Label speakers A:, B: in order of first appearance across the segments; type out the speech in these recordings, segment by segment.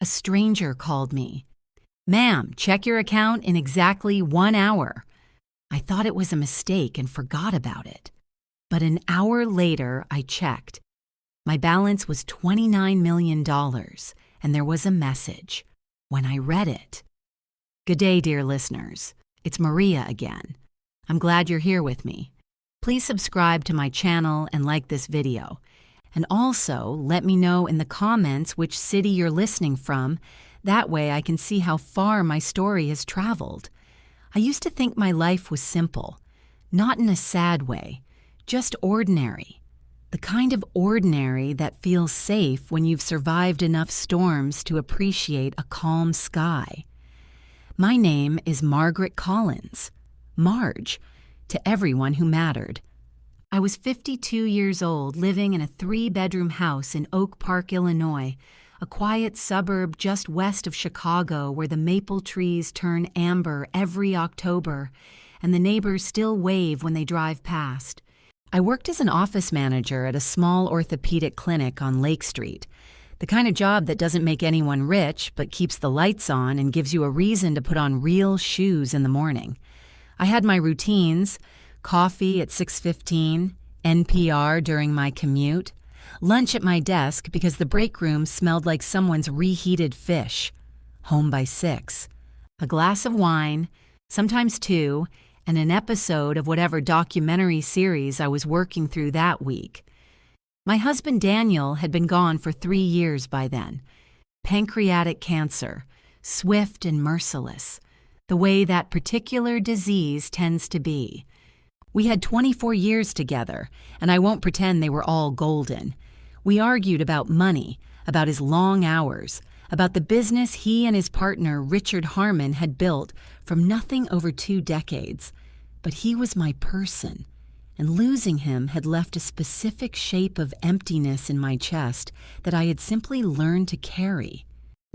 A: A stranger called me. "Ma'am, check your account in exactly 1 hour." I thought it was a mistake and forgot about it. But an hour later, I checked. My balance was $29 million, and there was a message. When I read it, "Good day, dear listeners. It's Maria again. I'm glad you're here with me. Please subscribe to my channel and like this video. And also, let me know in the comments which city you're listening from. That way I can see how far my story has traveled. I used to think my life was simple, not in a sad way, just ordinary. The kind of ordinary that feels safe when you've survived enough storms to appreciate a calm sky. My name is Margaret Collins, Marge, to everyone who mattered. I was 52 years old, living in a 3-bedroom house in Oak Park, Illinois, a quiet suburb just west of Chicago where the maple trees turn amber every October and the neighbors still wave when they drive past. I worked as an office manager at a small orthopedic clinic on Lake Street, the kind of job that doesn't make anyone rich but keeps the lights on and gives you a reason to put on real shoes in the morning. I had my routines: coffee at 6:15, NPR during my commute, lunch at my desk because the break room smelled like someone's reheated fish, home by 6, a glass of wine, sometimes 2, and an episode of whatever documentary series I was working through that week. My husband Daniel had been gone for 3 years by then. Pancreatic cancer, swift and merciless, the way that particular disease tends to be. We had 24 years together, and I won't pretend they were all golden. We argued about money, about his long hours, about the business he and his partner Richard Harmon had built from nothing over 2 decades. But he was my person, and losing him had left a specific shape of emptiness in my chest that I had simply learned to carry.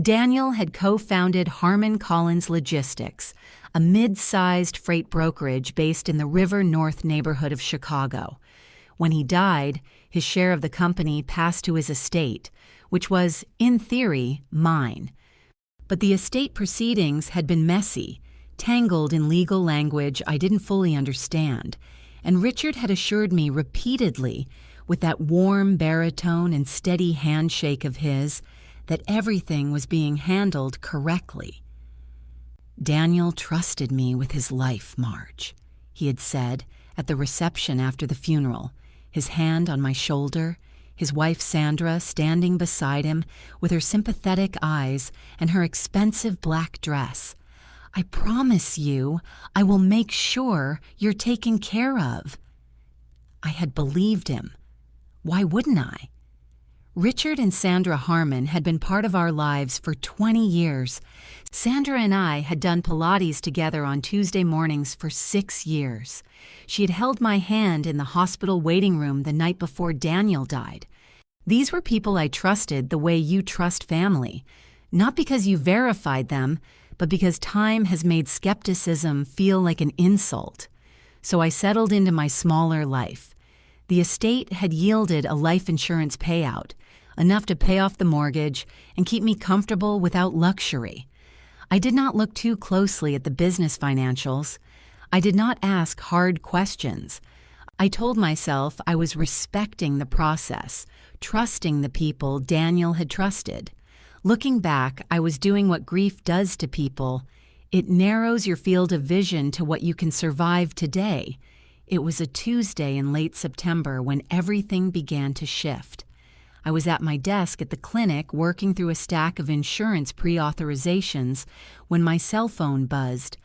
A: Daniel had co-founded Harmon Collins Logistics, a mid-sized freight brokerage based in the River North neighborhood of Chicago. When he died, his share of the company passed to his estate, which was, in theory, mine. But the estate proceedings had been messy, tangled in legal language I didn't fully understand, and Richard had assured me repeatedly, with that warm baritone and steady handshake of his, that everything was being handled correctly. "Daniel trusted me with his life, Marge," he had said at the reception after the funeral, his hand on my shoulder, his wife Sandra standing beside him with her sympathetic eyes and her expensive black dress. "I promise you, I will make sure you're taken care of." I had believed him. Why wouldn't I? Richard and Sandra Harmon had been part of our lives for 20 years. Sandra and I had done Pilates together on Tuesday mornings for 6 years. She had held my hand in the hospital waiting room the night before Daniel died. These were people I trusted the way you trust family, not because you verified them, but because time has made skepticism feel like an insult. So I settled into my smaller life. The estate had yielded a life insurance payout, enough to pay off the mortgage and keep me comfortable without luxury. I did not look too closely at the business financials. I did not ask hard questions. I told myself I was respecting the process, trusting the people Daniel had trusted. Looking back, I was doing what grief does to people. It narrows your field of vision to what you can survive today. It was a Tuesday in late September when everything began to shift. I was at my desk at the clinic working through a stack of insurance pre-authorizations when my cell phone buzzed.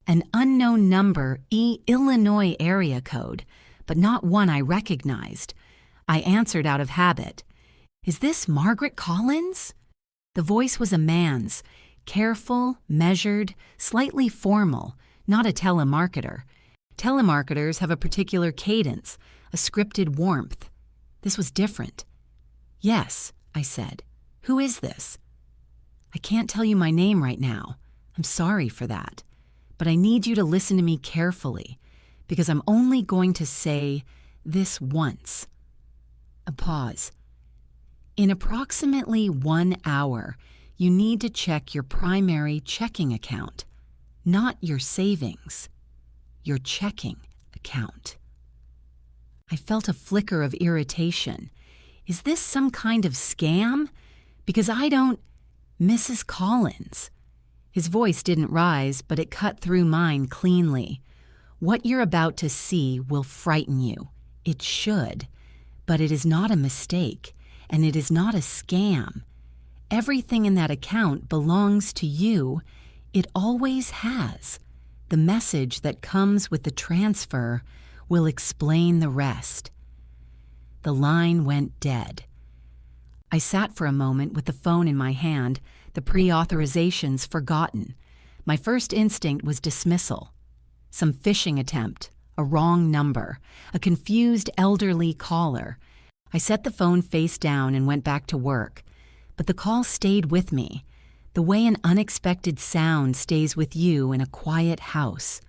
A: An unknown number, Illinois area code, but not one I recognized. I answered out of habit. "Is this Margaret Collins?" The voice was a man's, careful, measured, slightly formal, not a telemarketer. Telemarketers have a particular cadence, a scripted warmth. This was different. "Yes," I said. "Who is this?" "I can't tell you my name right now. I'm sorry for that. But I need you to listen to me carefully, because I'm only going to say this once." A pause. "In approximately 1 hour, You need to check your primary checking account, not your savings, your checking account. I felt a flicker of irritation. Is this some kind of scam? Because I don't... Mrs. Collins. His voice didn't rise, but it cut through mine cleanly. What you're about to see will frighten you. It should. But it is not a mistake, and it is not a scam. Everything in that account belongs to you. It always has. The message that comes with the transfer will explain the rest. The line went dead. I sat for a moment with the phone in my hand, the pre-authorizations forgotten. My first instinct was dismissal. Some phishing attempt, a wrong number, a confused elderly caller. I set the phone face down and went back to work. But the call stayed with me, the way an unexpected sound stays with you in a quiet house.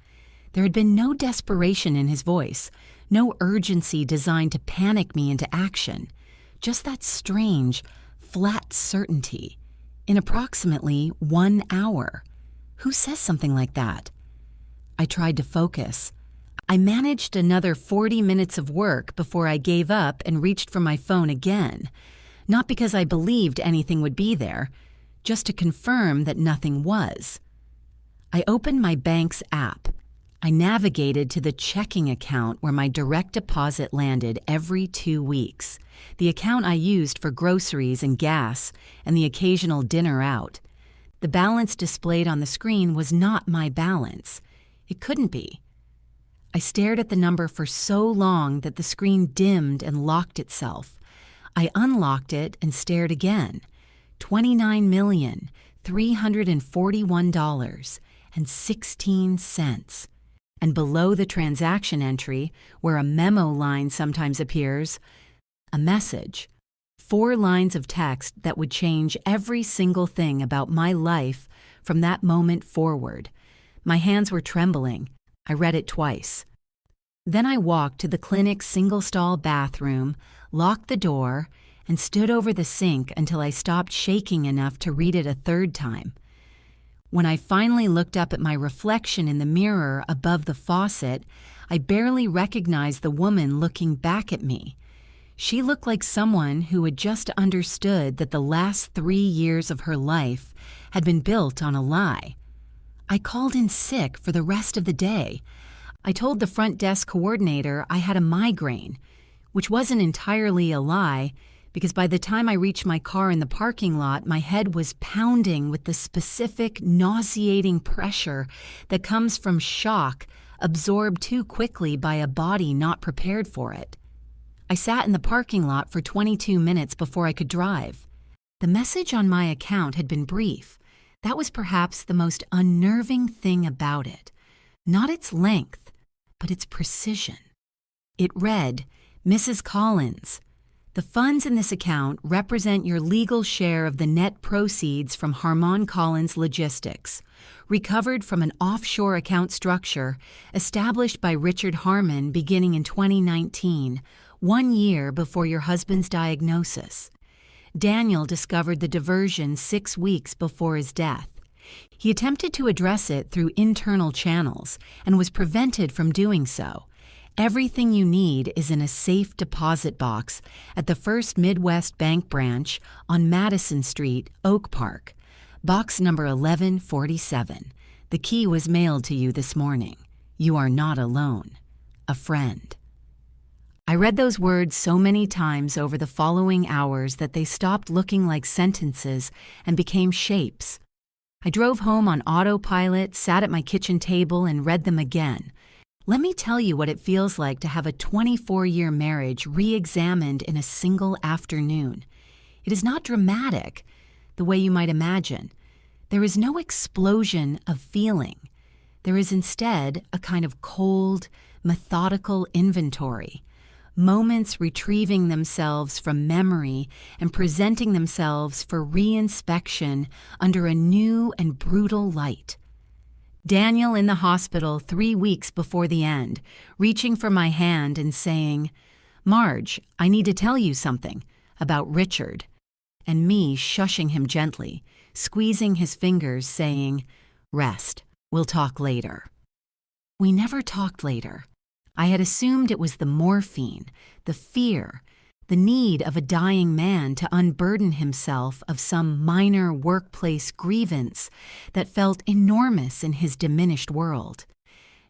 A: There had been no desperation in his voice, no urgency designed to panic me into action. Just that strange, flat certainty. In approximately 1 hour. Who says something like that? I tried to focus. I managed another 40 minutes of work before I gave up and reached for my phone again. Not because I believed anything would be there, just to confirm that nothing was. I opened my bank's app. I navigated to the checking account where my direct deposit landed every 2 weeks, the account I used for groceries and gas and the occasional dinner out. The balance displayed on the screen was not my balance. It couldn't be. I stared at the number for so long that the screen dimmed and locked itself. I unlocked it and stared again. $29,341.16. And below the transaction entry, where a memo line sometimes appears, a message. 4 lines of text that would change every single thing about my life from that moment forward. My hands were trembling. I read it twice. Then I walked to the clinic's single-stall bathroom, locked the door, and stood over the sink until I stopped shaking enough to read it a 3rd time. When I finally looked up at my reflection in the mirror above the faucet, I barely recognized the woman looking back at me. She looked like someone who had just understood that the last 3 years of her life had been built on a lie. I called in sick for the rest of the day. I told the front desk coordinator I had a migraine, which wasn't entirely a lie, because by the time I reached my car in the parking lot, my head was pounding with the specific, nauseating pressure that comes from shock absorbed too quickly by a body not prepared for it. I sat in the parking lot for 22 minutes before I could drive. The message on my account had been brief. That was perhaps the most unnerving thing about it. Not its length, but its precision. It read, "Mrs. Collins, the funds in this account represent your legal share of the net proceeds from Harmon Collins Logistics, recovered from an offshore account structure established by Richard Harmon beginning in 2019, 1 year before your husband's diagnosis. Daniel discovered the diversion 6 weeks before his death. He attempted to address it through internal channels and was prevented from doing so. Everything you need is in a safe deposit box at the First Midwest Bank branch on Madison Street, Oak Park, box number 1147. The key was mailed to you this morning. You are not alone. A friend." I read those words so many times over the following hours that they stopped looking like sentences and became shapes. I drove home on autopilot, sat at my kitchen table, and read them again. Let me tell you what it feels like to have a 24-year marriage re-examined in a single afternoon. It is not dramatic, the way you might imagine. There is no explosion of feeling. There is instead a kind of cold, methodical inventory. Moments retrieving themselves from memory and presenting themselves for re-inspection under a new and brutal light. Daniel in the hospital 3 weeks before the end, reaching for my hand and saying, "Marge, I need to tell you something about Richard," and me shushing him gently, squeezing his fingers, saying, "Rest, we'll talk later." We never talked later. I had assumed it was the morphine, the fear, the need of a dying man to unburden himself of some minor workplace grievance that felt enormous in his diminished world.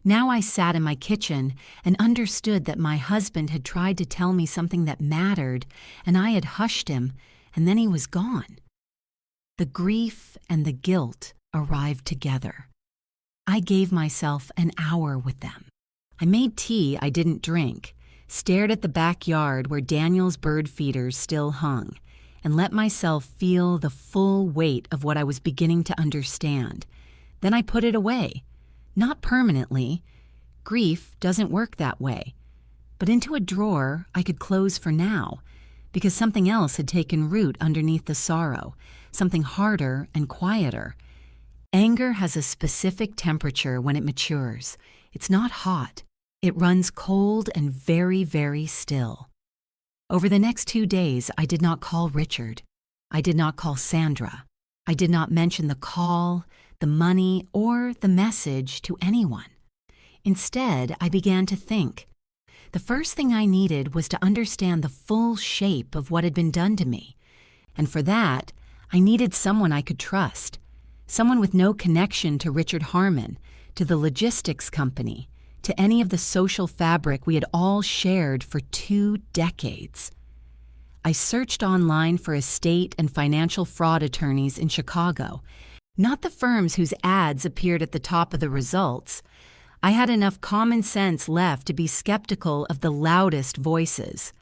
A: Now I sat in my kitchen and understood that my husband had tried to tell me something that mattered, and I had hushed him, and then he was gone. The grief and the guilt arrived together. I gave myself an hour with them. I made tea I didn't drink, stared at the backyard where Daniel's bird feeders still hung, and let myself feel the full weight of what I was beginning to understand. Then I put it away. Not permanently. Grief doesn't work that way. But into a drawer I could close for now, because something else had taken root underneath the sorrow, something harder and quieter. Anger has a specific temperature when it matures. It's not hot. It runs cold and very, very still. Over the next 2 days, I did not call Richard. I did not call Sandra. I did not mention the call, the money, or the message to anyone. Instead, I began to think. The first thing I needed was to understand the full shape of what had been done to me. And for that, I needed someone I could trust. Someone with no connection to Richard Harmon, to the logistics company, to any of the social fabric we had all shared for 2 decades. I searched online for estate and financial fraud attorneys in Chicago, not the firms whose ads appeared at the top of the results. I had enough common sense left to be skeptical of the loudest voices.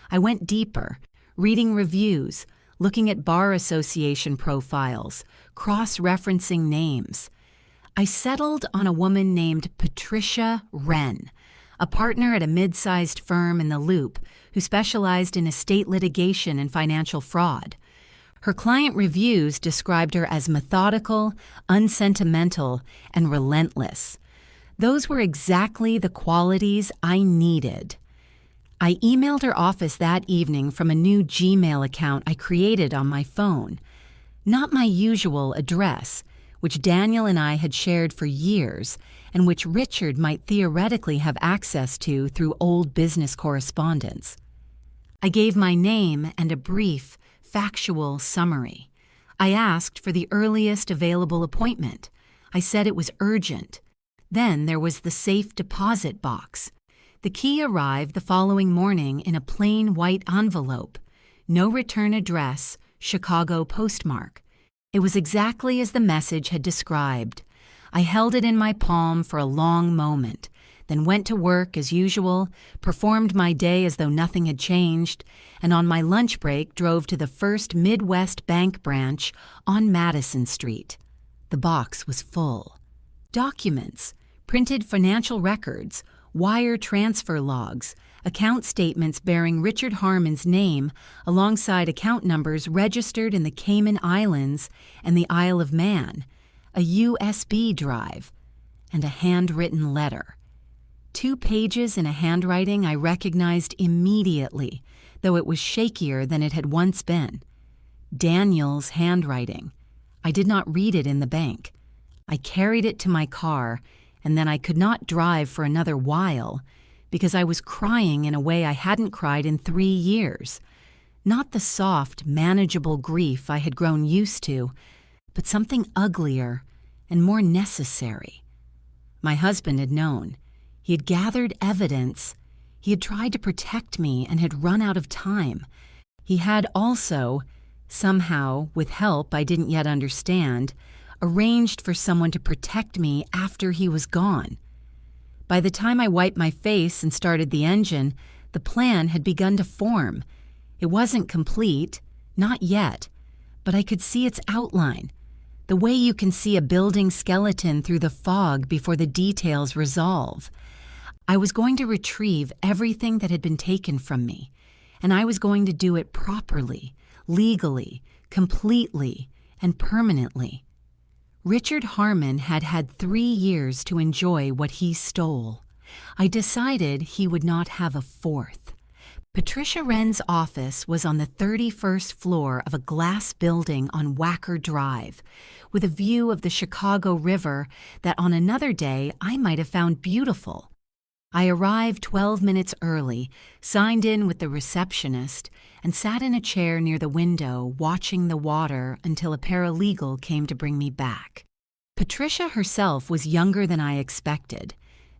A: I went deeper, reading reviews, looking at bar association profiles, cross-referencing names. I settled on a woman named Patricia Wren, a partner at a mid-sized firm in the Loop who specialized in estate litigation and financial fraud. Her client reviews described her as methodical, unsentimental, and relentless. Those were exactly the qualities I needed. I emailed her office that evening from a new Gmail account I created on my phone. Not my usual address, which Daniel and I had shared for years, and which Richard might theoretically have access to through old business correspondence. I gave my name and a brief, factual summary. I asked for the earliest available appointment. I said it was urgent. Then there was the safe deposit box. The key arrived the following morning in a plain white envelope. No return address, Chicago postmark. It was exactly as the message had described. I held it in my palm for a long moment, then went to work as usual, performed my day as though nothing had changed, and on my lunch break drove to the First Midwest Bank branch on Madison Street. The box was full. Documents, printed financial records, wire transfer logs, account statements bearing Richard Harmon's name alongside account numbers registered in the Cayman Islands and the Isle of Man, a USB drive, and a handwritten letter. 2 pages in a handwriting I recognized immediately, though it was shakier than it had once been. Daniel's handwriting. I did not read it in the bank. I carried it to my car, and then I could not drive for another while because I was crying in a way I hadn't cried in 3 years. Not the soft, manageable grief I had grown used to, but something uglier and more necessary. My husband had known. He had gathered evidence. He had tried to protect me and had run out of time. He had also, somehow, with help I didn't yet understand, arranged for someone to protect me after he was gone. By the time I wiped my face and started the engine, the plan had begun to form. It wasn't complete, not yet, but I could see its outline, the way you can see a building skeleton through the fog before the details resolve. I was going to retrieve everything that had been taken from me, and I was going to do it properly, legally, completely, and permanently. Richard Harmon had had 3 years to enjoy what he stole. I decided he would not have a 4th. Patricia Wren's office was on the 31st floor of a glass building on Wacker Drive, with a view of the Chicago River that on another day I might have found beautiful. I arrived 12 minutes early, signed in with the receptionist, and sat in a chair near the window watching the water until a paralegal came to bring me back. Patricia herself was younger than I expected,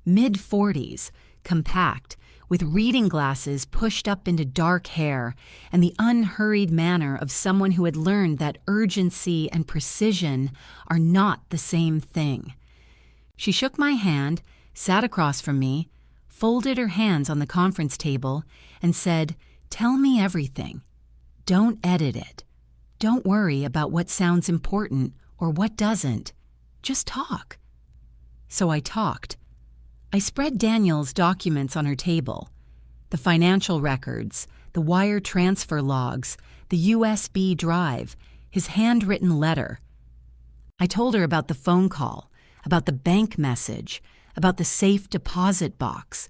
A: mid-40s, compact, with reading glasses pushed up into dark hair and the unhurried manner of someone who had learned that urgency and precision are not the same thing. She shook my hand, sat across from me, folded her hands on the conference table, and said, "Tell me everything. Don't edit it. Don't worry about what sounds important or what doesn't. Just talk." So I talked. I spread Daniel's documents on her table. The financial records, the wire transfer logs, the USB drive, his handwritten letter. I told her about the phone call, about the bank message, about the safe deposit box.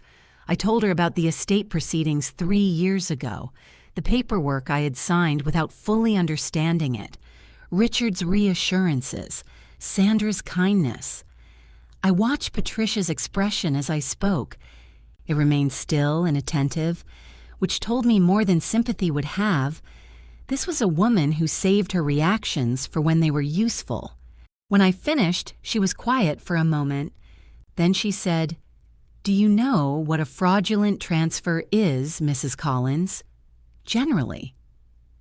A: I told her about the estate proceedings 3 years ago, the paperwork I had signed without fully understanding it, Richard's reassurances, Sandra's kindness. I watched Patricia's expression as I spoke. It remained still and attentive, which told me more than sympathy would have. This was a woman who saved her reactions for when they were useful. When I finished, she was quiet for a moment. Then she said, "Do you know what a fraudulent transfer is, Mrs. Collins?" "Generally."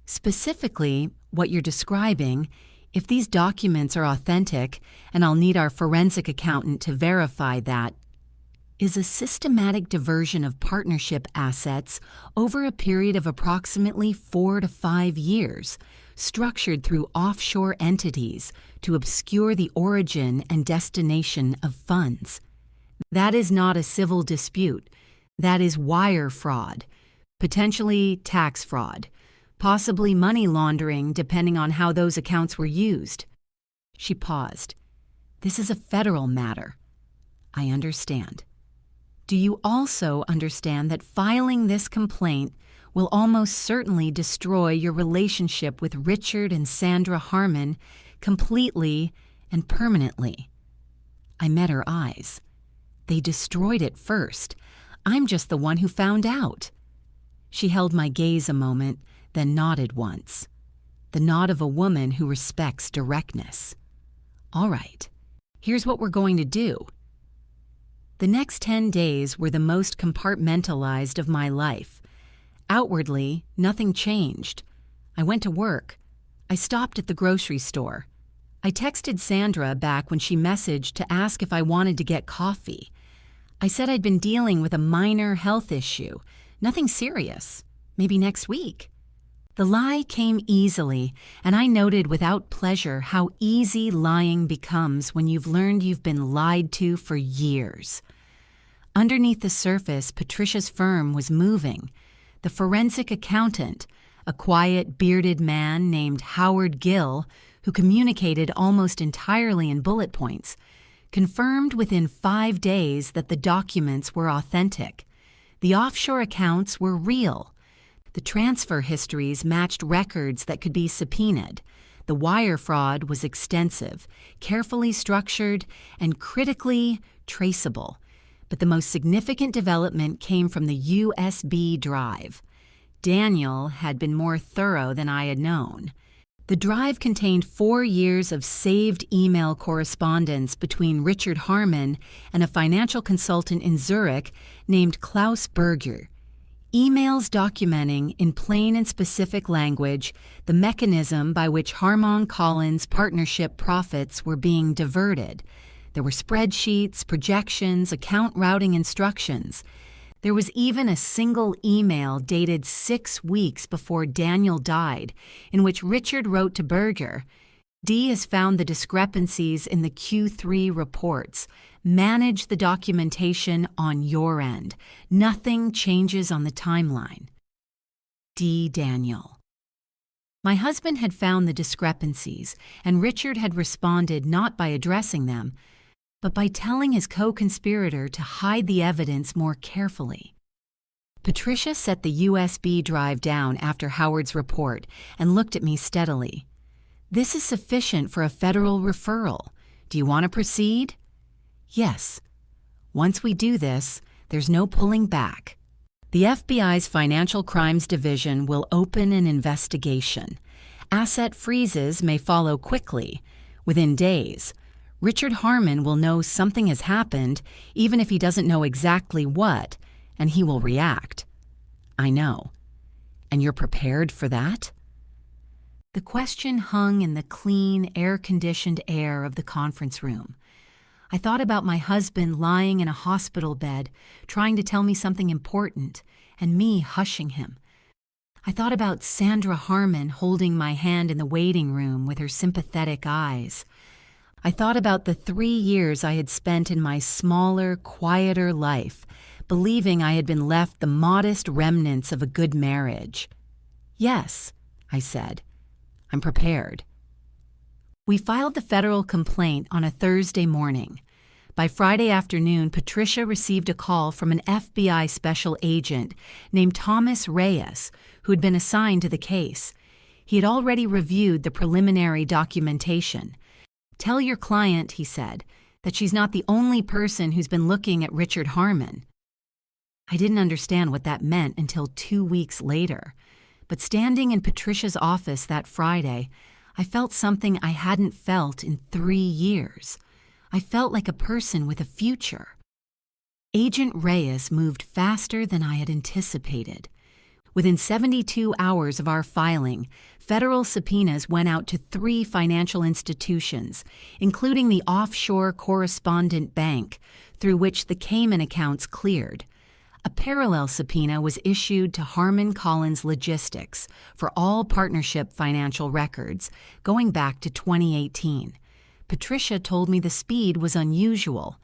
A: "Specifically, what you're describing, if these documents are authentic, and I'll need our forensic accountant to verify that, is a systematic diversion of partnership assets over a period of approximately 4 to 5 years, structured through offshore entities to obscure the origin and destination of funds. That is not a civil dispute. That is wire fraud, potentially tax fraud, possibly money laundering depending on how those accounts were used." She paused. "This is a federal matter." "I understand." "Do you also understand that filing this complaint will almost certainly destroy your relationship with Richard and Sandra Harmon completely and permanently?" I met her eyes. "They destroyed it first. I'm just the one who found out." She held my gaze a moment, then nodded once. The nod of a woman who respects directness. "All right, here's what we're going to do." The next 10 days were the most compartmentalized of my life. Outwardly, nothing changed. I went to work. I stopped at the grocery store. I texted Sandra back when she messaged to ask if I wanted to get coffee. I said I'd been dealing with a minor health issue, nothing serious, maybe next week. The lie came easily, and I noted without pleasure how easy lying becomes when you've learned you've been lied to for years. Underneath the surface, Patricia's firm was moving. The forensic accountant, a quiet, bearded man named Howard Gill, who communicated almost entirely in bullet points, confirmed within 5 days that the documents were authentic. The offshore accounts were real. The transfer histories matched records that could be subpoenaed. The wire fraud was extensive, carefully structured, and critically traceable. But the most significant development came from the USB drive. Daniel had been more thorough than I had known. The drive contained 4 years of saved email correspondence between Richard Harmon and a financial consultant in Zurich named Klaus Berger. Emails documenting, in plain and specific language, the mechanism by which Harmon Collins partnership profits were being diverted. There were spreadsheets, projections, account routing instructions. There was even a single email dated 6 weeks before Daniel died, in which Richard wrote to Berger, "D has found the discrepancies in the Q3 reports. Manage the documentation on your end. Nothing changes on the timeline. D. Daniel." My husband had found the discrepancies, and Richard had responded not by addressing them, but by telling his co-conspirator to hide the evidence more carefully. Patricia set the USB drive down after Howard's report and looked at me steadily. "This is sufficient for a federal referral. Do you want to proceed?" "Yes. Once we do this, there's no pulling back. The FBI's Financial Crimes Division will open an investigation. Asset freezes may follow quickly, within days. Richard Harmon will know something has happened, even if he doesn't know exactly what, and he will react." "I know. And you're prepared for that?" The question hung in the clean, air-conditioned air of the conference room. I thought about my husband lying in a hospital bed, trying to tell me something important, and me hushing him. I thought about Sandra Harmon holding my hand in the waiting room with her sympathetic eyes. I thought about the 3 years I had spent in my smaller, quieter life, believing I had been left the modest remnants of a good marriage. "Yes," I said. "I'm prepared." We filed the federal complaint on a Thursday morning. By Friday afternoon, Patricia received a call from an FBI special agent named Thomas Reyes, who had been assigned to the case. He had already reviewed the preliminary documentation. "Tell your client," he said, "that she's not the only person who's been looking at Richard Harmon." I didn't understand what that meant until 2 weeks later. But standing in Patricia's office that Friday, I felt something I hadn't felt in 3 years. I felt like a person with a future. Agent Reyes moved faster than I had anticipated. Within 72 hours of our filing, federal subpoenas went out to 3 financial institutions, including the offshore correspondent bank, through which the Cayman accounts cleared. A parallel subpoena was issued to Harmon Collins Logistics for all partnership financial records, going back to 2018. Patricia told me the speed was unusual,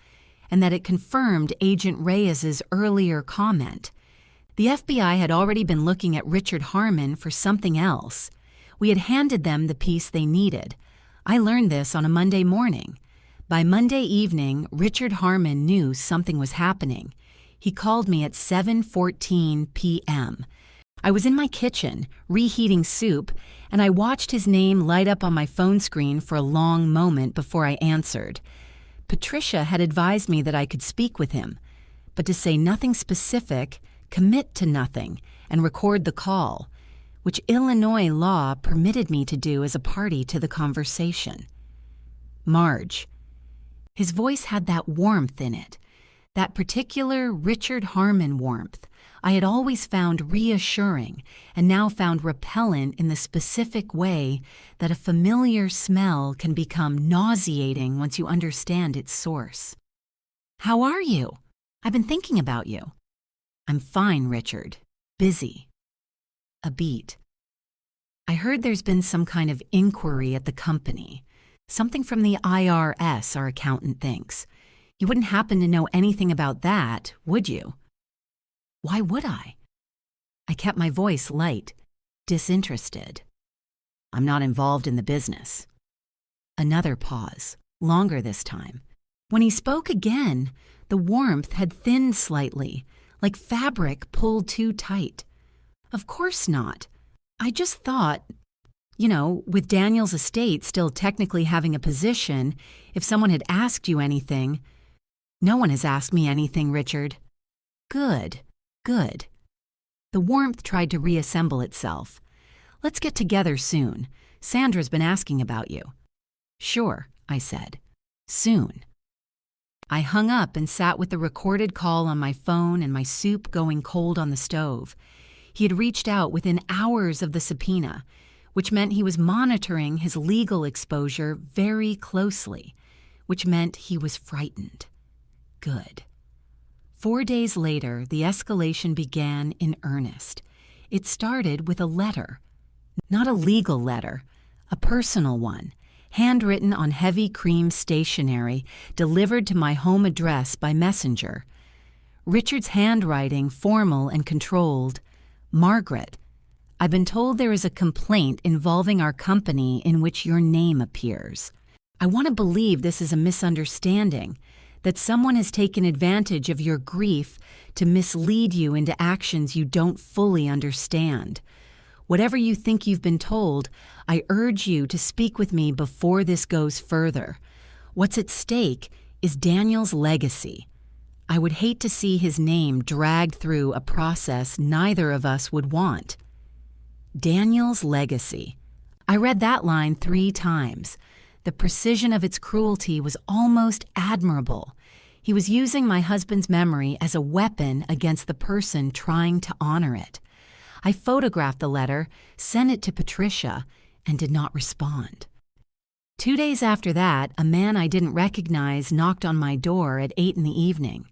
A: and that it confirmed Agent Reyes's earlier comment. The FBI had already been looking at Richard Harmon for something else. We had handed them the piece they needed. I learned this on a Monday morning. By Monday evening, Richard Harmon knew something was happening. He called me at 7:14 p.m. I was in my kitchen, reheating soup, and I watched his name light up on my phone screen for a long moment before I answered. Patricia had advised me that I could speak with him, but to say nothing specific, commit to nothing, and record the call, which Illinois law permitted me to do as a party to the conversation. "Marge." His voice had that warmth in it. That particular Richard Harmon warmth I had always found reassuring and now found repellent in the specific way that a familiar smell can become nauseating once you understand its source. "How are you? I've been thinking about you." "I'm fine, Richard. Busy." A beat. "I heard there's been some kind of inquiry at the company. Something from the IRS, our accountant thinks. You wouldn't happen to know anything about that, would you?" "Why would I?" I kept my voice light, disinterested. "I'm not involved in the business." Another pause, longer this time. When he spoke again, the warmth had thinned slightly, like fabric pulled too tight. "Of course not. I just thought, with Daniel's estate still technically having a position, if someone had asked you anything—" "No one has asked me anything, Richard." "Good, good." The warmth tried to reassemble itself. "Let's get together soon. Sandra's been asking about you." "Sure," I said. "Soon." I hung up and sat with the recorded call on my phone and my soup going cold on the stove. He had reached out within hours of the subpoena, which meant he was monitoring his legal exposure very closely, which meant he was frightened. Good. 4 days later, the escalation began in earnest. It started with a letter. Not a legal letter, a personal one, handwritten on heavy cream stationery, delivered to my home address by messenger. Richard's handwriting, formal and controlled. "Margaret, I've been told there is a complaint involving our company in which your name appears. I want to believe this is a misunderstanding, that someone has taken advantage of your grief to mislead you into actions you don't fully understand. Whatever you think you've been told, I urge you to speak with me before this goes further. What's at stake is Daniel's legacy. I would hate to see his name dragged through a process neither of us would want. Daniel's legacy. I read that line 3 times. The precision of its cruelty was almost admirable. He was using my husband's memory as a weapon against the person trying to honor it. I photographed the letter, sent it to Patricia, and did not respond. 2 days after that, a man I didn't recognize knocked on my door at 8 in the evening.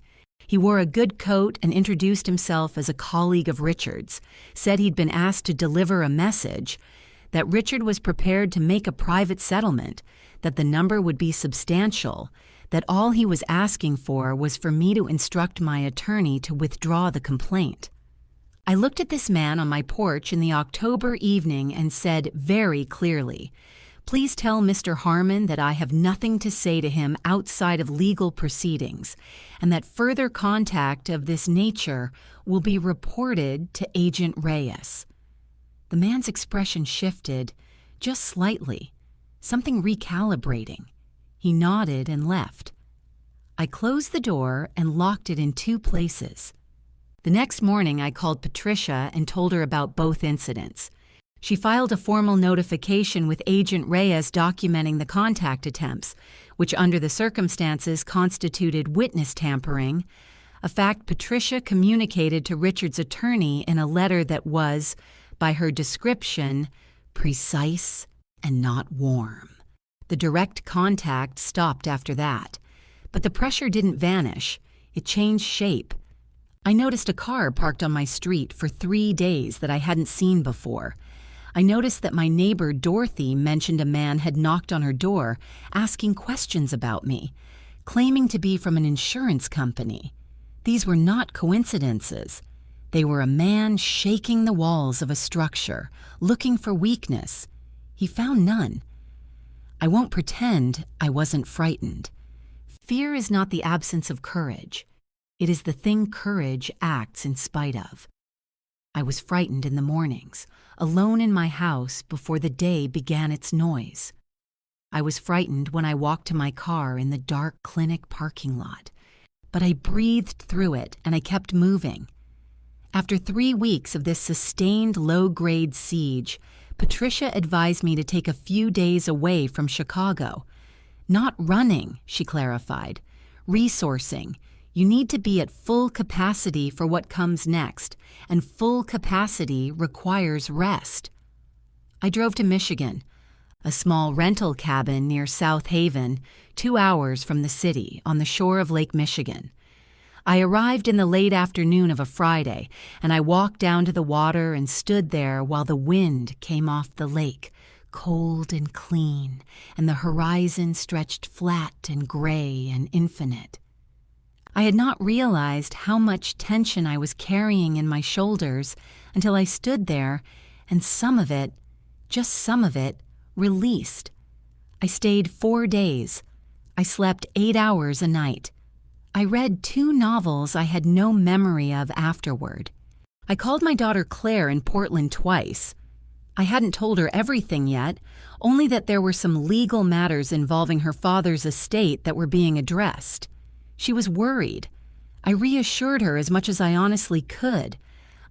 A: He wore a good coat and introduced himself as a colleague of Richard's, said he'd been asked to deliver a message, that Richard was prepared to make a private settlement, that the number would be substantial, that all he was asking for was for me to instruct my attorney to withdraw the complaint. I looked at this man on my porch in the October evening and said very clearly, "Please tell Mr. Harmon that I have nothing to say to him outside of legal proceedings, and that further contact of this nature will be reported to Agent Reyes." The man's expression shifted, just slightly, something recalibrating. He nodded and left. I closed the door and locked it in 2 places. The next morning, I called Patricia and told her about both incidents. She filed a formal notification with Agent Reyes documenting the contact attempts, which under the circumstances constituted witness tampering, a fact Patricia communicated to Richard's attorney in a letter that was, by her description, precise and not warm. The direct contact stopped after that, but the pressure didn't vanish. It changed shape. I noticed a car parked on my street for 3 days that I hadn't seen before. I noticed that my neighbor Dorothy mentioned a man had knocked on her door, asking questions about me, claiming to be from an insurance company. These were not coincidences. They were a man shaking the walls of a structure, looking for weakness. He found none. I won't pretend I wasn't frightened. Fear is not the absence of courage. It is the thing courage acts in spite of. I was frightened in the mornings, alone in my house before the day began its noise. I was frightened when I walked to my car in the dark clinic parking lot. But I breathed through it and I kept moving. After 3 weeks of this sustained low-grade siege, Patricia advised me to take a few days away from Chicago. Not running, she clarified. Resourcing. You need to be at full capacity for what comes next, and full capacity requires rest. I drove to Michigan, a small rental cabin near South Haven, 2 hours from the city on the shore of Lake Michigan. I arrived in the late afternoon of a Friday, and I walked down to the water and stood there while the wind came off the lake, cold and clean, and the horizon stretched flat and gray and infinite. I had not realized how much tension I was carrying in my shoulders until I stood there and some of it, just some of it, released. I stayed 4 days. I slept 8 hours a night. I read 2 novels I had no memory of afterward. I called my daughter Claire in Portland twice. I hadn't told her everything yet, only that there were some legal matters involving her father's estate that were being addressed. She was worried. I reassured her as much as I honestly could.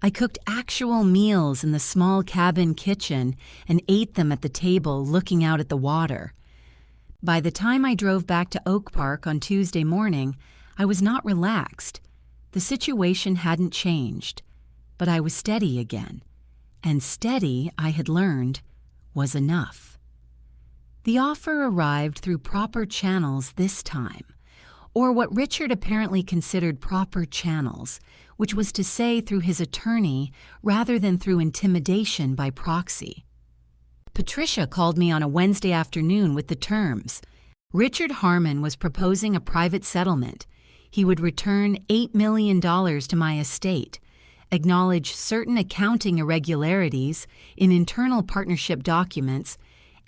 A: I cooked actual meals in the small cabin kitchen and ate them at the table looking out at the water. By the time I drove back to Oak Park on Tuesday morning, I was not relaxed. The situation hadn't changed, but I was steady again. And steady, I had learned, was enough. The offer arrived through proper channels this time, or what Richard apparently considered proper channels, which was to say through his attorney rather than through intimidation by proxy. Patricia called me on a Wednesday afternoon with the terms. Richard Harmon was proposing a private settlement. He would return $8 million to my estate, acknowledge certain accounting irregularities in internal partnership documents,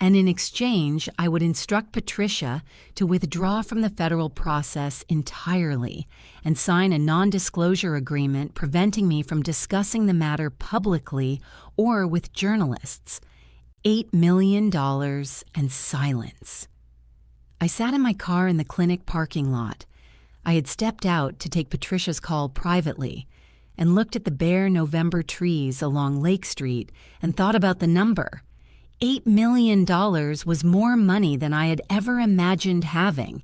A: and in exchange, I would instruct Patricia to withdraw from the federal process entirely and sign a non-disclosure agreement preventing me from discussing the matter publicly or with journalists. $8 million and silence. I sat in my car in the clinic parking lot. I had stepped out to take Patricia's call privately and looked at the bare November trees along Lake Street and thought about the number. $8 million was more money than I had ever imagined having.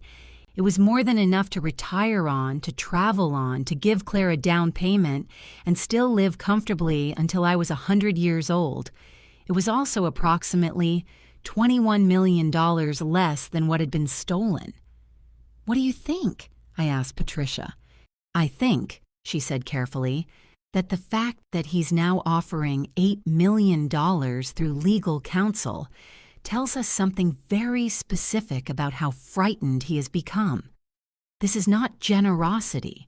A: It was more than enough to retire on, to travel on, to give Claire a down payment, and still live comfortably until I was 100 years old. It was also approximately $21 million less than what had been stolen. "What do you think?" I asked Patricia. "I think," she said carefully, "that the fact that he's now offering $8 million through legal counsel tells us something very specific about how frightened he has become. This is not generosity.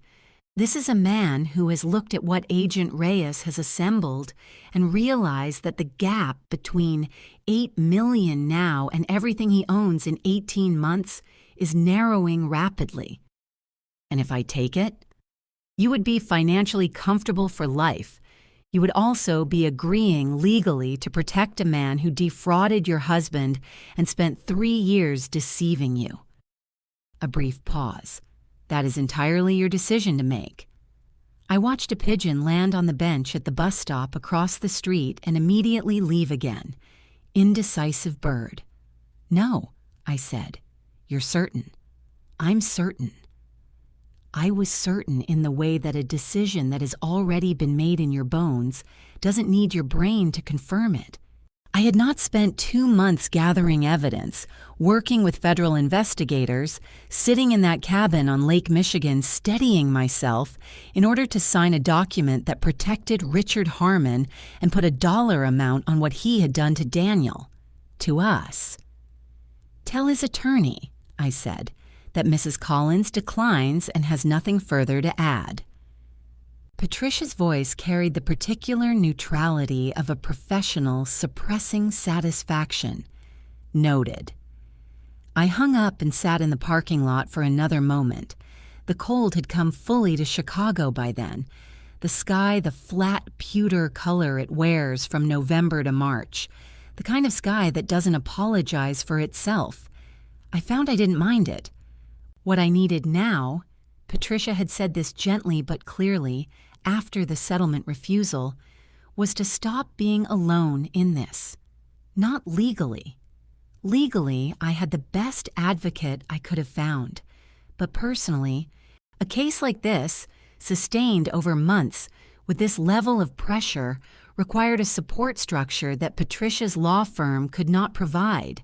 A: This is a man who has looked at what Agent Reyes has assembled and realized that the gap between $8 million now and everything he owns in 18 months is narrowing rapidly. And if I take it, you would be financially comfortable for life. You would also be agreeing legally to protect a man who defrauded your husband and spent 3 years deceiving you." A brief pause. "That is entirely your decision to make." I watched a pigeon land on the bench at the bus stop across the street and immediately leave again. Indecisive bird. "No," I said. "You're certain." "I'm certain." I was certain in the way that a decision that has already been made in your bones doesn't need your brain to confirm it. I had not spent 2 months gathering evidence, working with federal investigators, sitting in that cabin on Lake Michigan steadying myself in order to sign a document that protected Richard Harmon and put a dollar amount on what he had done to Daniel, to us. "Tell his attorney," I said, "that Mrs. Collins declines and has nothing further to add." Patricia's voice carried the particular neutrality of a professional suppressing satisfaction. Noted. I hung up and sat in the parking lot for another moment. The cold had come fully to Chicago by then, the sky the flat pewter color it wears from November to March, the kind of sky that doesn't apologize for itself. I found I didn't mind it. What I needed now, Patricia had said this gently but clearly after the settlement refusal, was to stop being alone in this. Not legally. Legally, I had the best advocate I could have found. But personally, a case like this, sustained over months with this level of pressure, required a support structure that Patricia's law firm could not provide.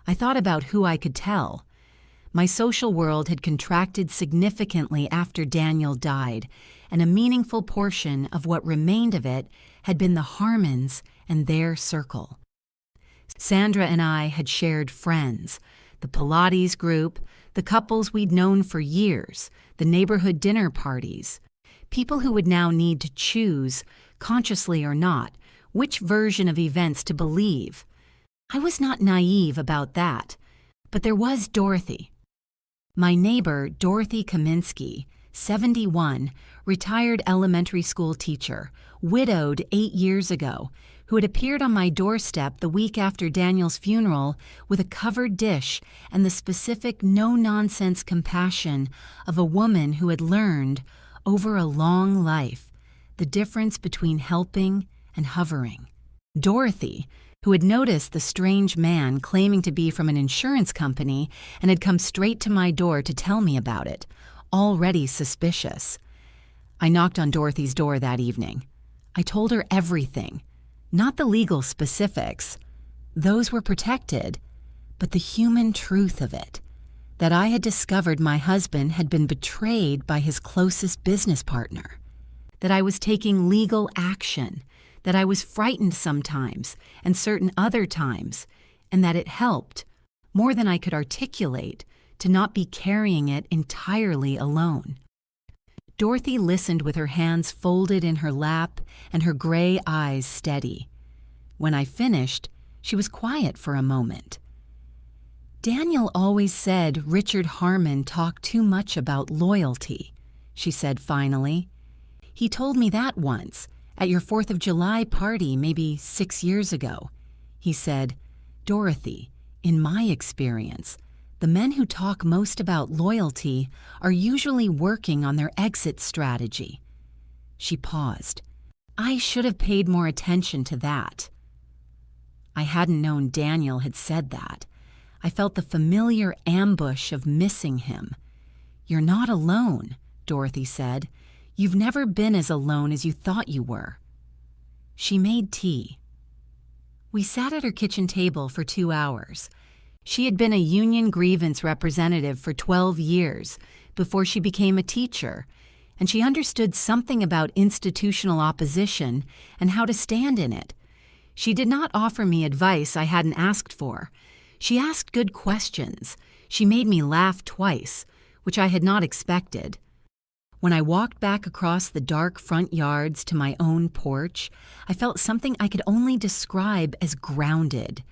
A: I thought about who I could tell. My social world had contracted significantly after Daniel died, and a meaningful portion of what remained of it had been the Harmons and their circle. Sandra and I had shared friends, the Pilates group, the couples we'd known for years, the neighborhood dinner parties, people who would now need to choose, consciously or not, which version of events to believe. I was not naive about that, but there was Dorothy. My neighbor, Dorothy Kaminsky, 71, retired elementary school teacher, widowed 8 years ago, who had appeared on my doorstep the week after Daniel's funeral with a covered dish and the specific no-nonsense compassion of a woman who had learned, over a long life, the difference between helping and hovering. Dorothy, who had noticed the strange man claiming to be from an insurance company and had come straight to my door to tell me about it, already suspicious. I knocked on Dorothy's door that evening. I told her everything, not the legal specifics. Those were protected, but the human truth of it, that I had discovered my husband had been betrayed by his closest business partner, that I was taking legal action, that I was frightened sometimes and certain other times, and that it helped, more than I could articulate, to not be carrying it entirely alone. Dorothy listened with her hands folded in her lap and her gray eyes steady. When I finished, She was quiet for a moment. "Daniel always said Richard Harmon talked too much about loyalty," she said finally. "He told me that once, at your 4th of July party maybe 6 years ago. He said, 'Dorothy, in my experience, the men who talk most about loyalty are usually working on their exit strategy.'" She paused. "I should have paid more attention to that." I hadn't known Daniel had said that. I felt the familiar ambush of missing him. "You're not alone," Dorothy said. "You've never been as alone as you thought you were." She made tea. We sat at her kitchen table for 2 hours. She had been a union grievance representative for 12 years before she became a teacher, and she understood something about institutional opposition and how to stand in it. She did not offer me advice I hadn't asked for. She asked good questions. She made me laugh twice, which I had not expected. When I walked back across the dark front yards to my own porch, I felt something I could only describe as grounded,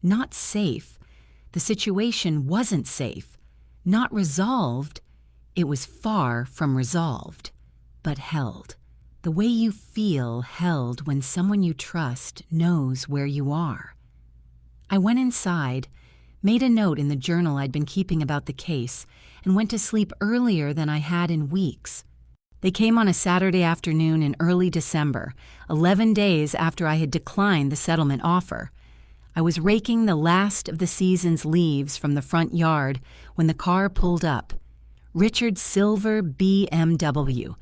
A: not safe. The situation wasn't safe, not resolved. It was far from resolved, but held. The way you feel held when someone you trust knows where you are. I went inside, made a note in the journal I'd been keeping about the case, and went to sleep earlier than I had in weeks. They came on a Saturday afternoon in early December, 11 days after I had declined the settlement offer. I was raking the last of the season's leaves from the front yard when the car pulled up. Richard's silver BMW,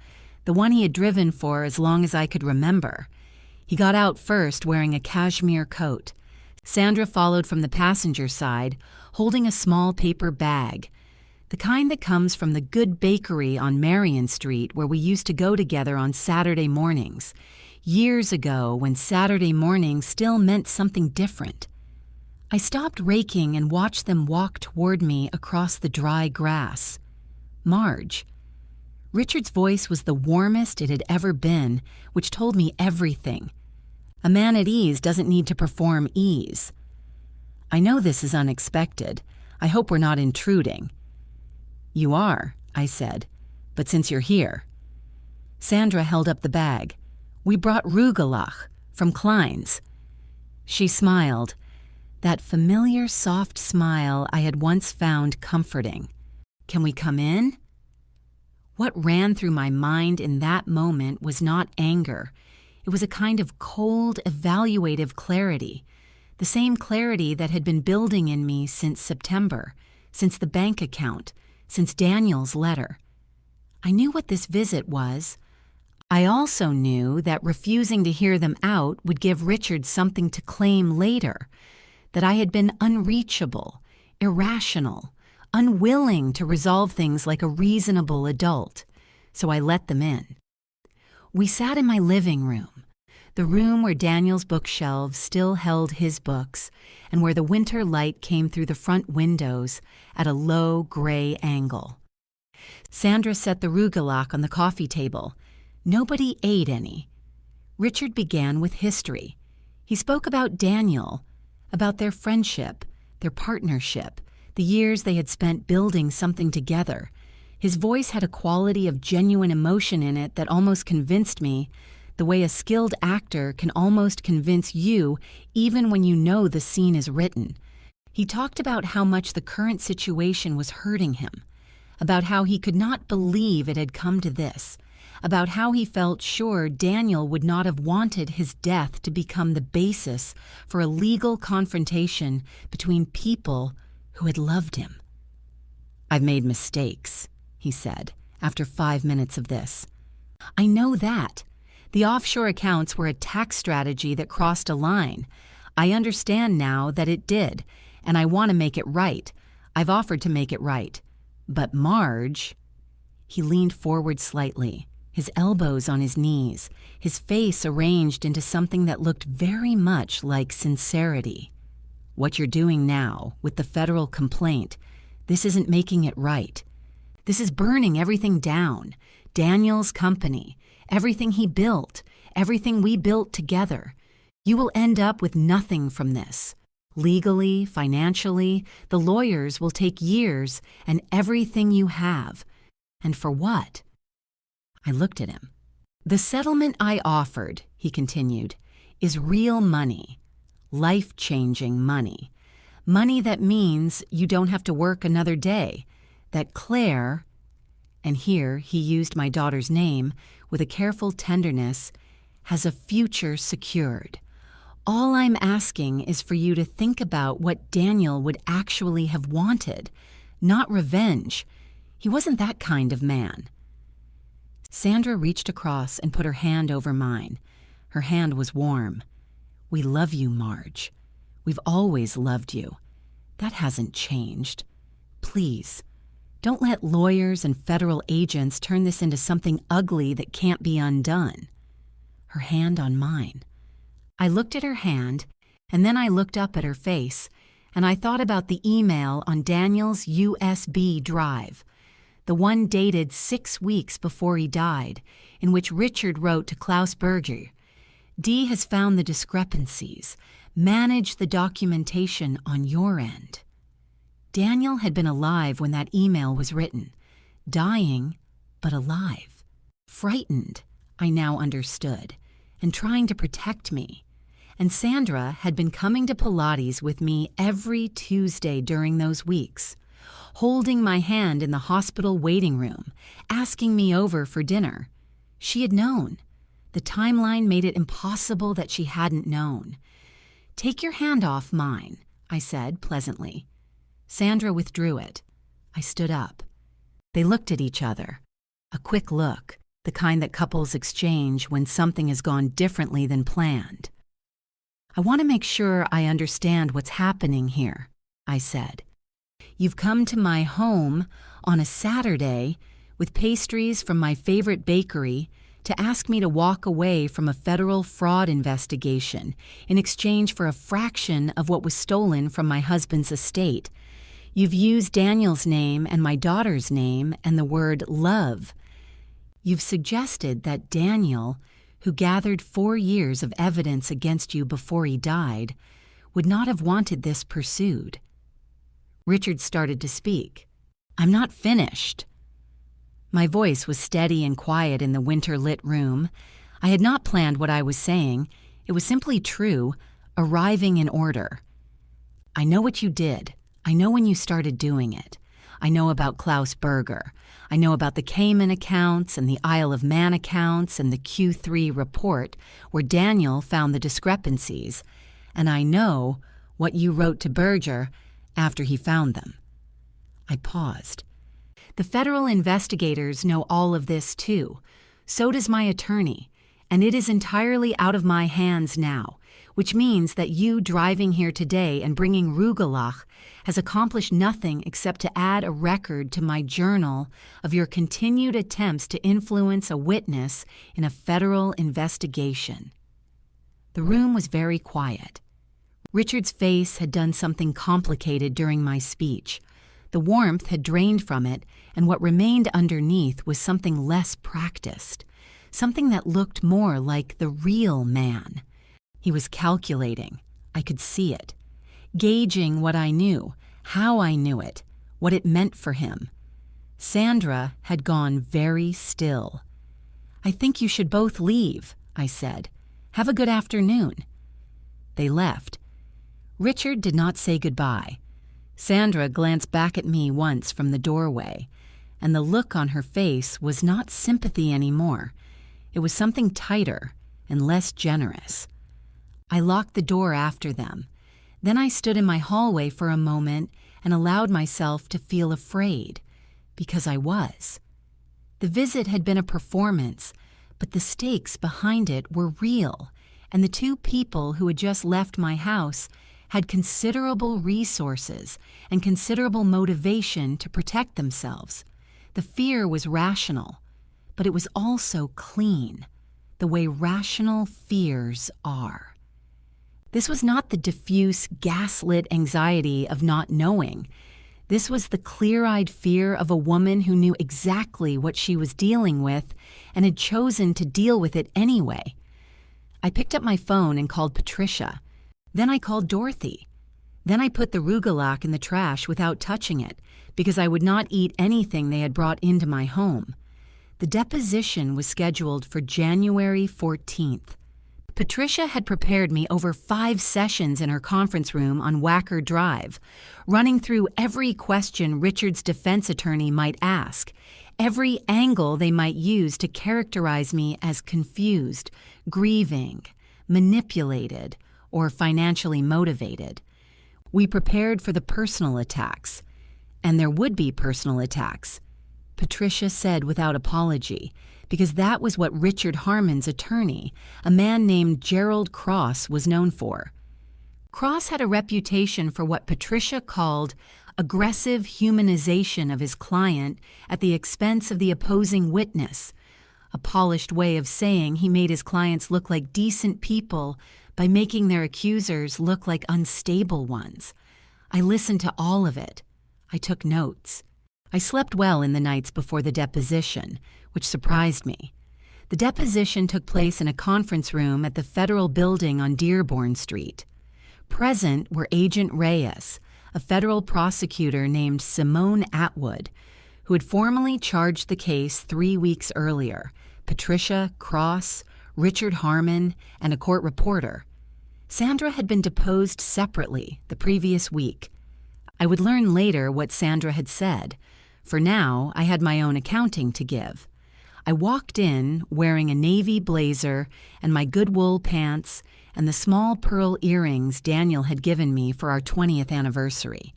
A: the one he had driven for as long as I could remember. He got out first wearing a cashmere coat. Sandra followed from the passenger side, holding a small paper bag, the kind that comes from the good bakery on Marion Street where we used to go together on Saturday mornings, years ago when Saturday morning still meant something different. I stopped raking and watched them walk toward me across the dry grass. "Marge." Richard's voice was the warmest it had ever been, which told me everything. A man at ease doesn't need to perform ease. "I know this is unexpected. I hope we're not intruding." "You are," I said, "but since you're here." Sandra held up the bag. "We brought Rugelach from Klein's." She smiled, that familiar soft smile I had once found comforting. "Can we come in?" What ran through my mind in that moment was not anger. It was a kind of cold, evaluative clarity, the same clarity that had been building in me since September, since the bank account, since Daniel's letter. I knew what this visit was. I also knew that refusing to hear them out would give Richard something to claim later, that I had been unreachable, irrational, unwilling to resolve things like a reasonable adult, so I let them in. We sat in my living room, the room where Daniel's bookshelves still held his books and where the winter light came through the front windows at a low gray angle. Sandra set the Rugelach on the coffee table. Nobody ate any. Richard began with history. He spoke about Daniel, about their friendship, their partnership, the years they had spent building something together. His voice had a quality of genuine emotion in it that almost convinced me, the way a skilled actor can almost convince you even when you know the scene is written. He talked about how much the current situation was hurting him, about how he could not believe it had come to this, about how he felt sure Daniel would not have wanted his death to become the basis for a legal confrontation between people who had loved him. "I've made mistakes," he said, after 5 minutes of this. "I know that. The offshore accounts were a tax strategy that crossed a line. I understand now that it did, and I want to make it right. I've offered to make it right. But Marge..." He leaned forward slightly, his elbows on his knees, his face arranged into something that looked very much like sincerity. "What you're doing now, with the federal complaint, this isn't making it right. This is burning everything down. Daniel's company, everything he built, everything we built together. You will end up with nothing from this. Legally, financially, the lawyers will take years and everything you have. And for what? I looked at him. The settlement I offered, he continued, is real money, life-changing money. Money that means you don't have to work another day, that Claire, and here he used my daughter's name with a careful tenderness, has a future secured. All I'm asking is for you to think about what Daniel would actually have wanted, not revenge. He wasn't that kind of man. Sandra reached across and put her hand over mine. Her hand was warm. We love you, Marge. We've always loved you. That hasn't changed. Please, don't let lawyers and federal agents turn this into something ugly that can't be undone. Her hand on mine. I looked at her hand, and then I looked up at her face, and I thought about the email on Daniel's USB drive, the one dated 6 weeks before he died, in which Richard wrote to Klaus Berger, "D has found the discrepancies. Manage the documentation on your end." Daniel had been alive when that email was written, dying, but alive, frightened, I now understood, and trying to protect me. And Sandra had been coming to Pilates with me every Tuesday during those weeks, holding my hand in the hospital waiting room, asking me over for dinner. She had known. The timeline made it impossible that she hadn't known. "Take your hand off mine," I said pleasantly. Sandra withdrew it. I stood up. They looked at each other. A quick look, the kind that couples exchange when something has gone differently than planned. "I want to make sure I understand what's happening here," I said. "You've come to my home on a Saturday with pastries from my favorite bakery to ask me to walk away from a federal fraud investigation in exchange for a fraction of what was stolen from my husband's estate. You've used Daniel's name and my daughter's name and the word love. You've suggested that Daniel, who gathered 4 years of evidence against you before he died, would not have wanted this pursued." Richard started to speak. "I'm not finished." My voice was steady and quiet in the winter-lit room. I had not planned what I was saying. It was simply true, arriving in order. "I know what you did. I know when you started doing it. I know about Klaus Berger. I know about the Cayman accounts and the Isle of Man accounts and the Q3 report where Daniel found the discrepancies. And I know what you wrote to Berger after he found them." I paused. "The federal investigators know all of this too. So does my attorney. And it is entirely out of my hands now, which means that you driving here today and bringing Rugelach has accomplished nothing except to add a record to my journal of your continued attempts to influence a witness in a federal investigation." The room was very quiet. Richard's face had done something complicated during my speech. The warmth had drained from it, and what remained underneath was something less practiced, something that looked more like the real man. He was calculating. I could see it. Gauging what I knew, how I knew it, what it meant for him. Sandra had gone very still. "I think you should both leave," I said. "Have a good afternoon." They left. Richard did not say goodbye. Sandra glanced back at me once from the doorway, and the look on her face was not sympathy anymore. It was something tighter and less generous. I locked the door after them. Then I stood in my hallway for a moment and allowed myself to feel afraid, because I was. The visit had been a performance, but the stakes behind it were real, and the 2 people who had just left my house had considerable resources and considerable motivation to protect themselves. The fear was rational, but it was also clean, the way rational fears are. This was not the diffuse, gaslit anxiety of not knowing. This was the clear-eyed fear of a woman who knew exactly what she was dealing with and had chosen to deal with it anyway. I picked up my phone and called Patricia. Then I called Dorothy. Then I put the Rugalac in the trash without touching it because I would not eat anything they had brought into my home. The deposition was scheduled for January 14th. Patricia had prepared me over 5 sessions in her conference room on Wacker Drive, running through every question Richard's defense attorney might ask, every angle they might use to characterize me as confused, grieving, manipulated, or financially motivated. We prepared for the personal attacks, and there would be personal attacks, Patricia said without apology, because that was what Richard Harmon's attorney, a man named Gerald Cross, was known for. Cross had a reputation for what Patricia called aggressive humanization of his client at the expense of the opposing witness, a polished way of saying he made his clients look like decent people by making their accusers look like unstable ones. I listened to all of it. I took notes. I slept well in the nights before the deposition, which surprised me. The deposition took place in a conference room at the federal building on Dearborn Street. Present were Agent Reyes, a federal prosecutor named Simone Atwood, who had formally charged the case 3 weeks earlier, Patricia, Cross, Richard Harmon, and a court reporter. Sandra had been deposed separately the previous week. I would learn later what Sandra had said. For now, I had my own accounting to give. I walked in wearing a navy blazer and my good wool pants and the small pearl earrings Daniel had given me for our 20th anniversary.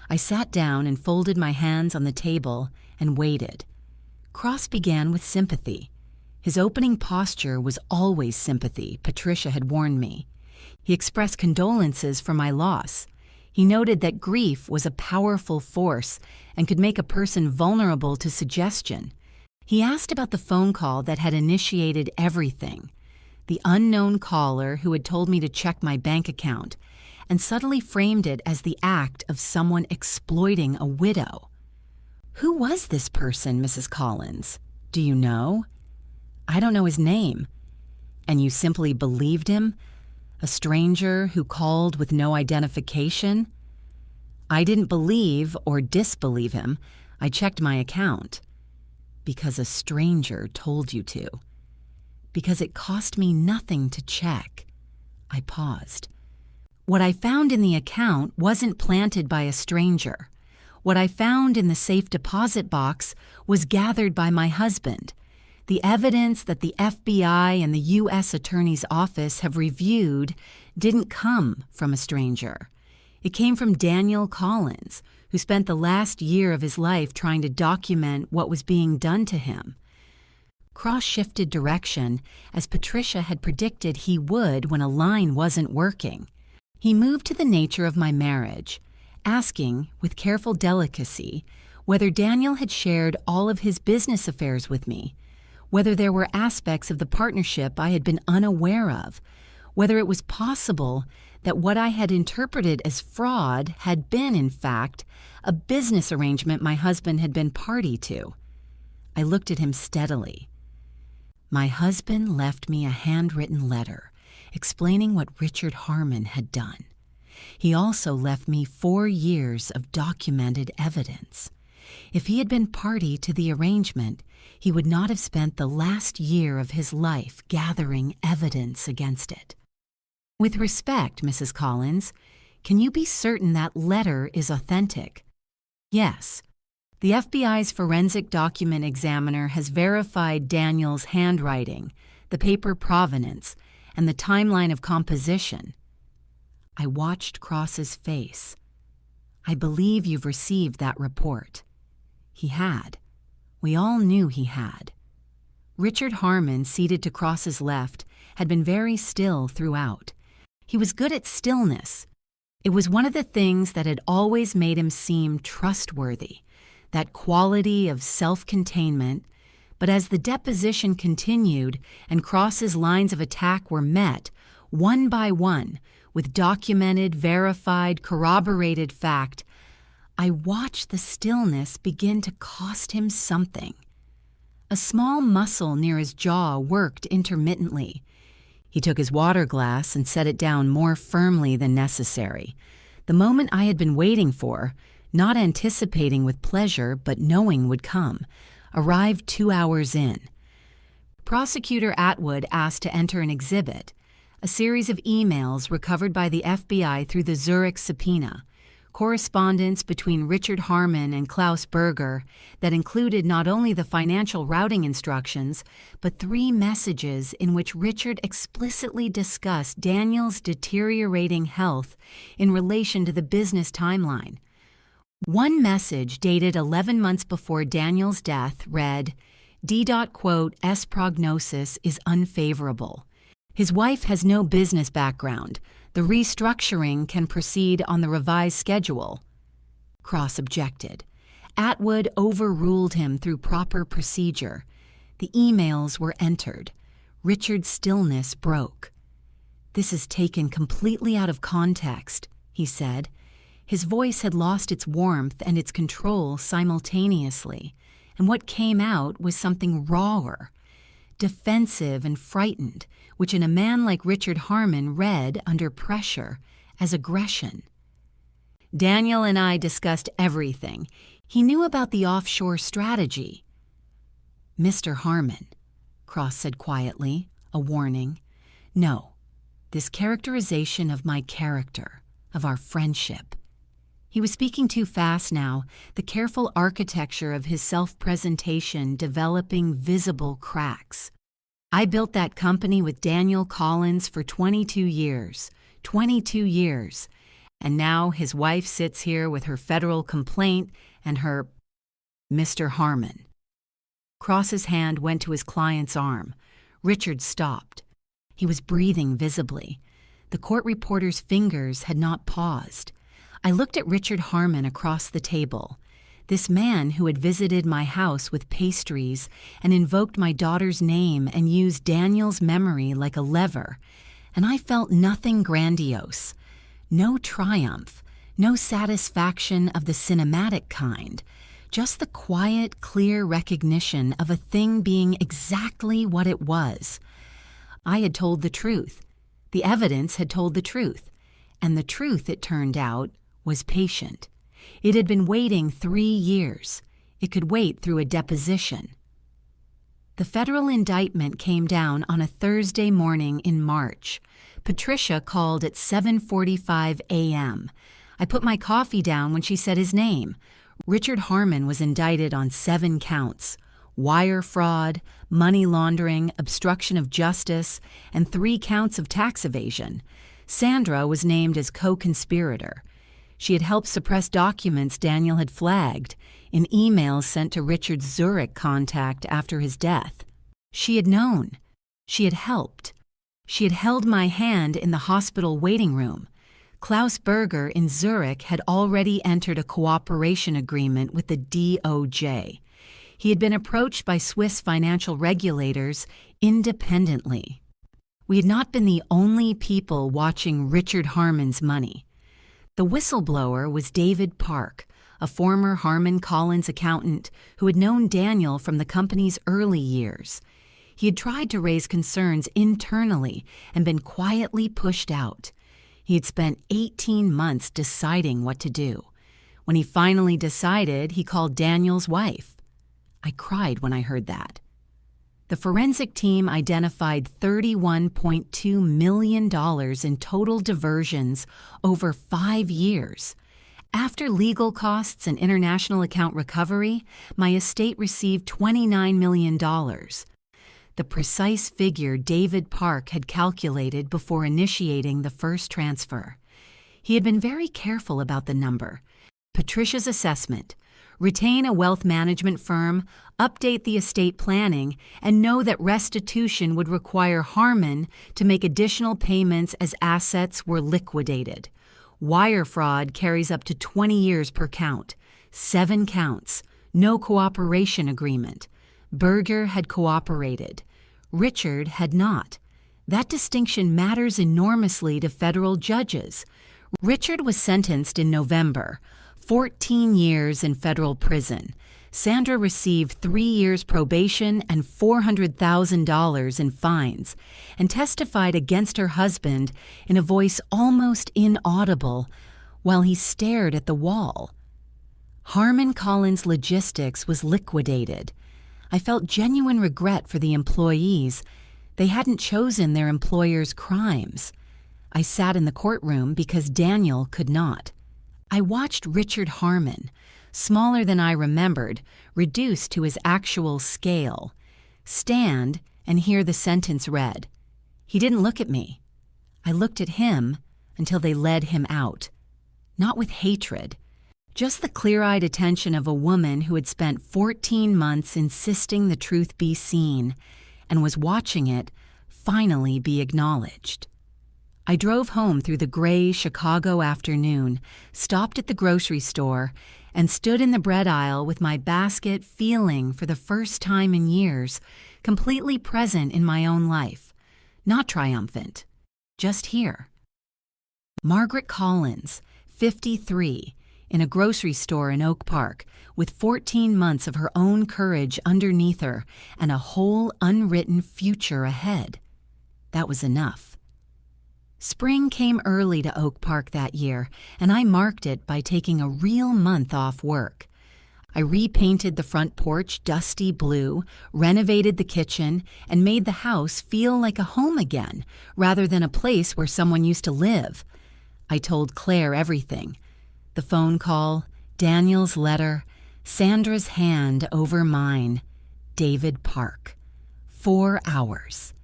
A: I sat down and folded my hands on the table and waited. Cross began with sympathy. His opening posture was always sympathy, Patricia had warned me. He expressed condolences for my loss. He noted that grief was a powerful force and could make a person vulnerable to suggestion. He asked about the phone call that had initiated everything, the unknown caller who had told me to check my bank account, and subtly framed it as the act of someone exploiting a widow. Who was this person, Mrs. Collins? Do you know? I don't know his name. And you simply believed him? A stranger who called with no identification? I didn't believe or disbelieve him. I checked my account. Because a stranger told you to. Because it cost me nothing to check. I paused. What I found in the account wasn't planted by a stranger. What I found in the safe deposit box was gathered by my husband. The evidence that the FBI and the U.S. Attorney's Office have reviewed didn't come from a stranger. It came from Daniel Collins, who spent the last year of his life trying to document what was being done to him. Cross shifted direction, as Patricia had predicted he would when a line wasn't working. He moved to the nature of my marriage, asking, with careful delicacy, whether Daniel had shared all of his business affairs with me, whether there were aspects of the partnership I had been unaware of, whether it was possible that what I had interpreted as fraud had been, in fact, a business arrangement my husband had been party to. I looked at him steadily. My husband left me a handwritten letter explaining what Richard Harmon had done. He also left me 4 years of documented evidence. If he had been party to the arrangement, he would not have spent the last year of his life gathering evidence against it. With respect, Mrs. Collins, can you be certain that letter is authentic? Yes. The FBI's forensic document examiner has verified Daniel's handwriting, the paper provenance, and the timeline of composition. I watched Cross's face. I believe you've received that report. He had. We all knew he had. Richard Harmon, seated to Cross's left, had been very still throughout. He was good at stillness. It was one of the things that had always made him seem trustworthy, that quality of self-containment. But as the deposition continued and Cross's lines of attack were met, one by one, with documented, verified, corroborated fact, I watched the stillness begin to cost him something. A small muscle near his jaw worked intermittently. He took his water glass and set it down more firmly than necessary. The moment I had been waiting for, not anticipating with pleasure but knowing would come, arrived 2 hours in. Prosecutor Atwood asked to enter an exhibit, a series of emails recovered by the FBI through the Zurich subpoena, correspondence between Richard Harmon and Klaus Berger that included not only the financial routing instructions, but 3 messages in which Richard explicitly discussed Daniel's deteriorating health in relation to the business timeline. One message dated 11 months before Daniel's death read, D.S prognosis is unfavorable. His wife has no business background. The restructuring can proceed on the revised schedule. Cross objected. Atwood overruled him through proper procedure. The emails were entered. Richard's stillness broke. "This is taken completely out of context," he said. His voice had lost its warmth and its control simultaneously, and what came out was something rawer, defensive and frightened, which in a man like Richard Harmon read under pressure as aggression. "Daniel and I discussed everything. He knew about the offshore strategy." "Mr. Harmon," Cross said quietly, a warning. "No, this characterization of my character, of our friendship." He was speaking too fast now, the careful architecture of his self-presentation developing visible cracks. "I built that company with Daniel Collins for 22 years. 22 years. And now his wife sits here with her federal complaint and her—" "Mr. Harmon." Cross's hand went to his client's arm. Richard stopped. He was breathing visibly. The court reporter's fingers had not paused. I looked at Richard Harmon across the table, this man who had visited my house with pastries and invoked my daughter's name and used Daniel's memory like a lever, and I felt nothing grandiose, no triumph, no satisfaction of the cinematic kind, just the quiet, clear recognition of a thing being exactly what it was. I had told the truth. The evidence had told the truth. And the truth, it turned out, was patient. It had been waiting 3 years. It could wait through a deposition. The federal indictment came down on a Thursday morning in March. Patricia called at 7:45 a.m. I put my coffee down when she said his name. Richard Harmon was indicted on 7 counts: wire fraud, money laundering, obstruction of justice, and 3 counts of tax evasion. Sandra was named as co-conspirator. She had helped suppress documents Daniel had flagged in emails sent to Richard's Zurich contact after his death. She had known. She had helped. She had held my hand in the hospital waiting room. Klaus Berger in Zurich had already entered a cooperation agreement with the DOJ. He had been approached by Swiss financial regulators independently. We had not been the only people watching Richard Harmon's money. The whistleblower was David Park, a former Harmon Collins accountant who had known Daniel from the company's early years. He had tried to raise concerns internally and been quietly pushed out. He had spent 18 months deciding what to do. When he finally decided, he called Daniel's wife. I cried when I heard that. The forensic team identified $31.2 million in total diversions over 5 years. After legal costs and international account recovery, my estate received $29 million. The precise figure David Park had calculated before initiating the first transfer. He had been very careful about the number. Patricia's assessment: retain a wealth management firm, update the estate planning, and know that restitution would require Harmon to make additional payments as assets were liquidated. Wire fraud carries up to 20 years per count. 7 counts. No cooperation agreement. Berger had cooperated. Richard had not. That distinction matters enormously to federal judges. Richard was sentenced in November. 14 years in federal prison. Sandra received 3 years probation and $400,000 in fines, and testified against her husband in a voice almost inaudible while he stared at the wall. Harman Collins Logistics was liquidated. I felt genuine regret for the employees. They hadn't chosen their employer's crimes. I sat in the courtroom because Daniel could not. I watched Richard Harman, smaller than I remembered, reduced to his actual scale, stand and hear the sentence read. He didn't look at me. I looked at him until they led him out. Not with hatred, just the clear-eyed attention of a woman who had spent 14 months insisting the truth be seen and was watching it finally be acknowledged. I drove home through the gray Chicago afternoon, stopped at the grocery store, and stood in the bread aisle with my basket feeling, for the first time in years, completely present in my own life. Not triumphant, just here. Margaret Collins, 53, in a grocery store in Oak Park, with 14 months of her own courage underneath her and a whole unwritten future ahead. That was enough. Spring came early to Oak Park that year, and I marked it by taking a real month off work. I repainted the front porch dusty blue, renovated the kitchen, and made the house feel like a home again, rather than a place where someone used to live. I told Claire everything. The phone call, Daniel's letter, Sandra's hand over mine. David Park. 4 hours.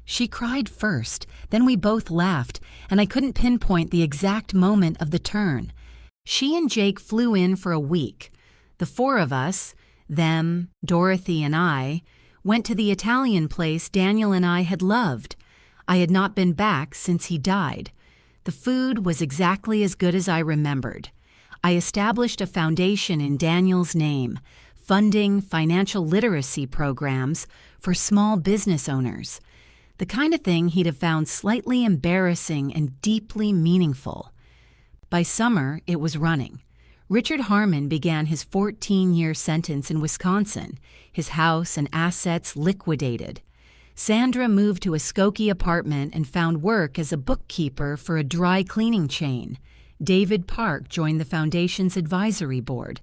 A: She cried first, then we both laughed, and I couldn't pinpoint the exact moment of the turn. She and Jake flew in for a week. The 4 of us, them, Dorothy, and I, went to the Italian place Daniel and I had loved. I had not been back since he died. The food was exactly as good as I remembered. I established a foundation in Daniel's name, funding financial literacy programs for small business owners. The kind of thing he'd have found slightly embarrassing and deeply meaningful. By summer, it was running. Richard Harman began his 14-year sentence in Wisconsin, his house and assets liquidated. Sandra moved to a Skokie apartment and found work as a bookkeeper for a dry cleaning chain. David Park joined the foundation's advisory board.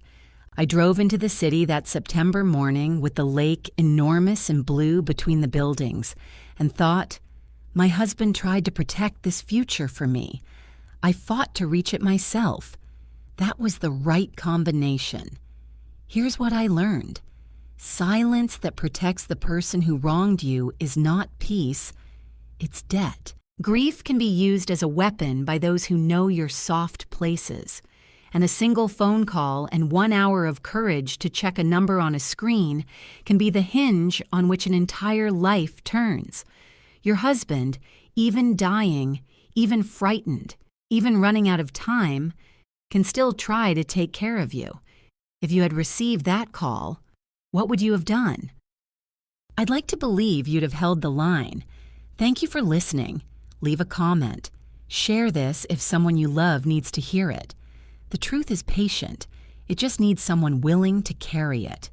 A: I drove into the city that September morning with the lake enormous and blue between the buildings, and thought, my husband tried to protect this future for me. I fought to reach it myself. That was the right combination. Here's what I learned. Silence that protects the person who wronged you is not peace, it's debt. Grief can be used as a weapon by those who know your soft places, and a single phone call and 1 hour of courage to check a number on a screen can be the hinge on which an entire life turns. Your husband, even dying, even frightened, even running out of time, can still try to take care of you. If you had received that call, what would you have done? I'd like to believe you'd have held the line. Thank you for listening. Leave a comment. Share this if someone you love needs to hear it. The truth is patient. It just needs someone willing to carry it.